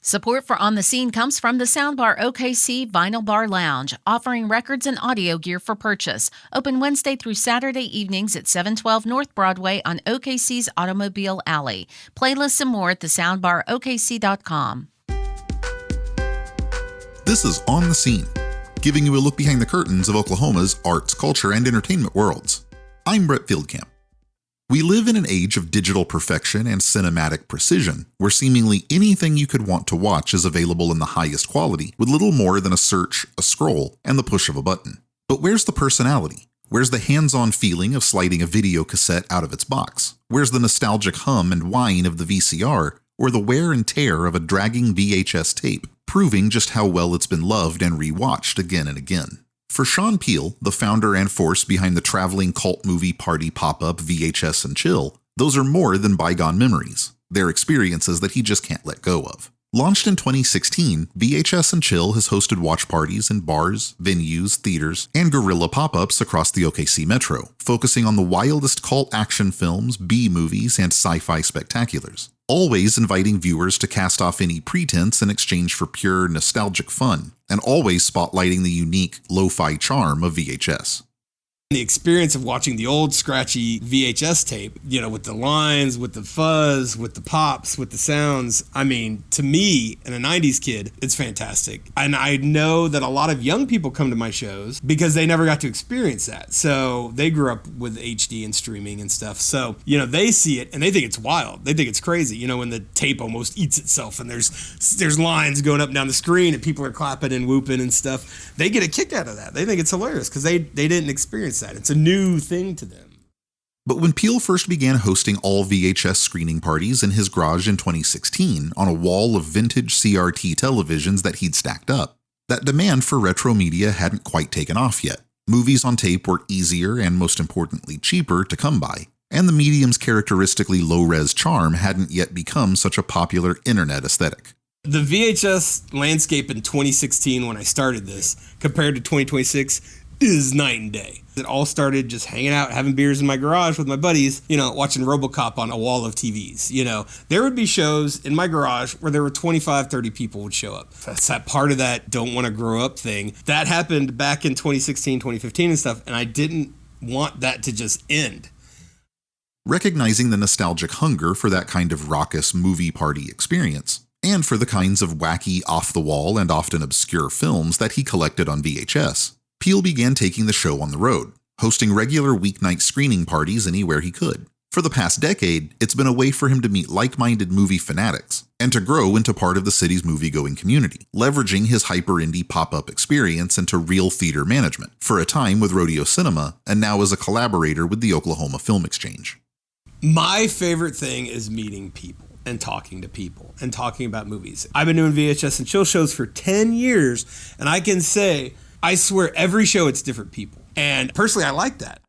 Support for On the Scene comes from the Soundbar OKC Vinyl Bar Lounge, offering records and audio gear for purchase. Open Wednesday through Saturday evenings at 712 North Broadway on OKC's Automobile Alley. Playlists and more at thesoundbarokc.com. This is On the Scene, giving you a look behind the curtains of Oklahoma's arts, culture, and entertainment worlds. I'm Brett Fieldcamp. We live in an age of digital perfection and cinematic precision, where seemingly anything you could want to watch is available in the highest quality, with little more than a search, a scroll, and the push of a button. But where's the personality? Where's the hands-on feeling of sliding a video cassette out of its box? Where's the nostalgic hum and whine of the VCR, or the wear and tear of a dragging VHS tape, proving just how well it's been loved and rewatched again and again? For Sean Peele, the founder and force behind the traveling cult movie party pop-up VHS and Chill, those are more than bygone memories. They're experiences that he just can't let go of. Launched in 2016, VHS and Chill has hosted watch parties in bars, venues, theaters, and guerrilla pop-ups across the OKC metro, focusing on the wildest cult action films, B-movies, and sci-fi spectaculars. Always inviting viewers to cast off any pretense in exchange for pure nostalgic fun, and always spotlighting the unique lo-fi charm of VHS. The experience of watching the old scratchy VHS tape, with the lines, with the fuzz, with the pops, with the sounds. I mean, to me, and a 90s kid, it's fantastic. And I know that a lot of young people come to my shows because they never got to experience that. So they grew up with HD and streaming and stuff. So, they see it and they think it's wild. They think it's crazy, when the tape almost eats itself and there's lines going up and down the screen and people are clapping and whooping and stuff. They get a kick out of that. They think it's hilarious because they didn't experience that. It's a new thing to them. But when Peele first began hosting all VHS screening parties in his garage in 2016 on a wall of vintage CRT televisions that he'd stacked up, that demand for retro media hadn't quite taken off yet. Movies on tape were easier and, most importantly, cheaper to come by, and the medium's characteristically low-res charm hadn't yet become such a popular internet aesthetic. The VHS landscape in 2016 when I started this, compared to 2026, is night and day. It all started just hanging out, having beers in my garage with my buddies, watching RoboCop on a wall of TVs. There would be shows in my garage where there were 25, 30 people would show up. That's that part of that don't want to grow up thing. That happened back in 2016, 2015 and stuff, and I didn't want that to just end. Recognizing the nostalgic hunger for that kind of raucous movie party experience, and for the kinds of wacky, off-the-wall, and often obscure films that he collected on VHS, Peele began taking the show on the road, hosting regular weeknight screening parties anywhere he could. For the past decade, it's been a way for him to meet like-minded movie fanatics, and to grow into part of the city's movie-going community, leveraging his hyper-indie pop-up experience into real theater management, for a time with Rodeo Cinema, and now as a collaborator with the Oklahoma Film Exchange. My favorite thing is meeting people and talking to people and talking about movies. I've been doing VHS and Chill shows for 10 years, and I can say, I swear every show it's different people. And personally, I like that.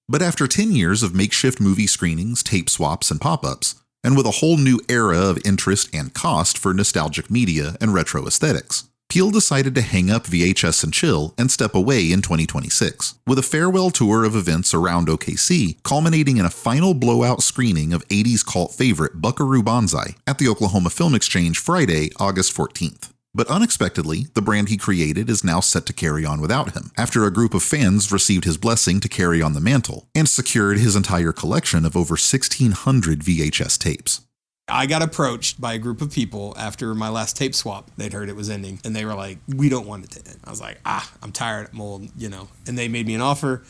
But after 10 years of makeshift movie screenings, tape swaps, and pop-ups, and with a whole new era of interest and cost for nostalgic media and retro aesthetics, Peele decided to hang up VHS and Chill and step away in 2026, with a farewell tour of events around OKC, culminating in a final blowout screening of 80s cult favorite Buckaroo Banzai at the Oklahoma Film Exchange Friday, August 14th. But unexpectedly, the brand he created is now set to carry on without him, after a group of fans received his blessing to carry on the mantle, and secured his entire collection of over 1,600 VHS tapes. I got approached by a group of people after my last tape swap. They'd heard it was ending, and they were like, we don't want it to end. I was like, I'm tired, I'm old, And they made me an offer,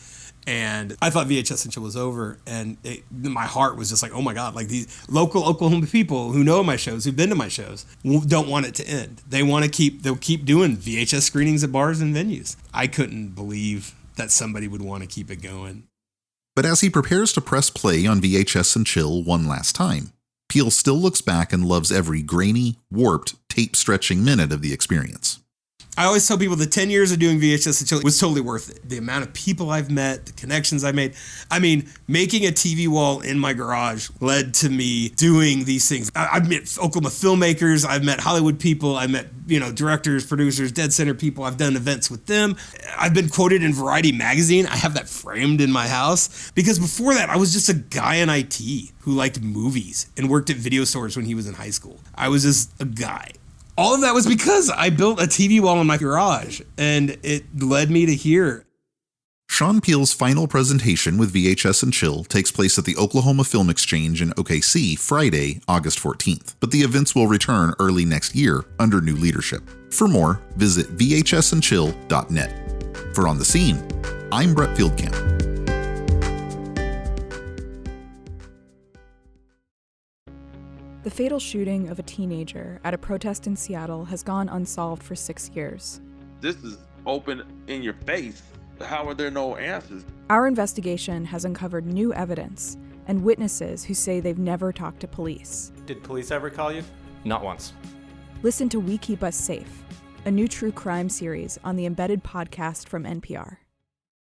and I thought VHS and Chill was over, and my heart was just like, oh my God, like these local Oklahoma people who know my shows, who've been to my shows, don't want it to end. They'll keep doing VHS screenings at bars and venues. I couldn't believe that somebody would want to keep it going. But as he prepares to press play on VHS and Chill one last time, Peele still looks back and loves every grainy, warped, tape-stretching minute of the experience. I always tell people the 10 years of doing VHS and Chill was totally worth it. The amount of people I've met, the connections I made. I mean, making a TV wall in my garage led to me doing these things. I've met Oklahoma filmmakers. I've met Hollywood people. I've met, directors, producers, dead center people. I've done events with them. I've been quoted in Variety magazine. I have that framed in my house. Because before that, I was just a guy in IT who liked movies and worked at video stores when he was in high school. I was just a guy. All of that was because I built a TV wall in my garage, and it led me to here. Sean Peele's final presentation with VHS and Chill takes place at the Oklahoma Film Exchange in OKC Friday, August 14th, but the events will return early next year under new leadership. For more, visit vhsandchill.net. For On the Scene, I'm Brett Fieldcamp. The fatal shooting of a teenager at a protest in Seattle has gone unsolved for 6 years. This is open in your face. How are there no answers? Our investigation has uncovered new evidence and witnesses who say they've never talked to police. Did police ever call you? Not once. Listen to We Keep Us Safe, a new true crime series on the Embedded podcast from NPR.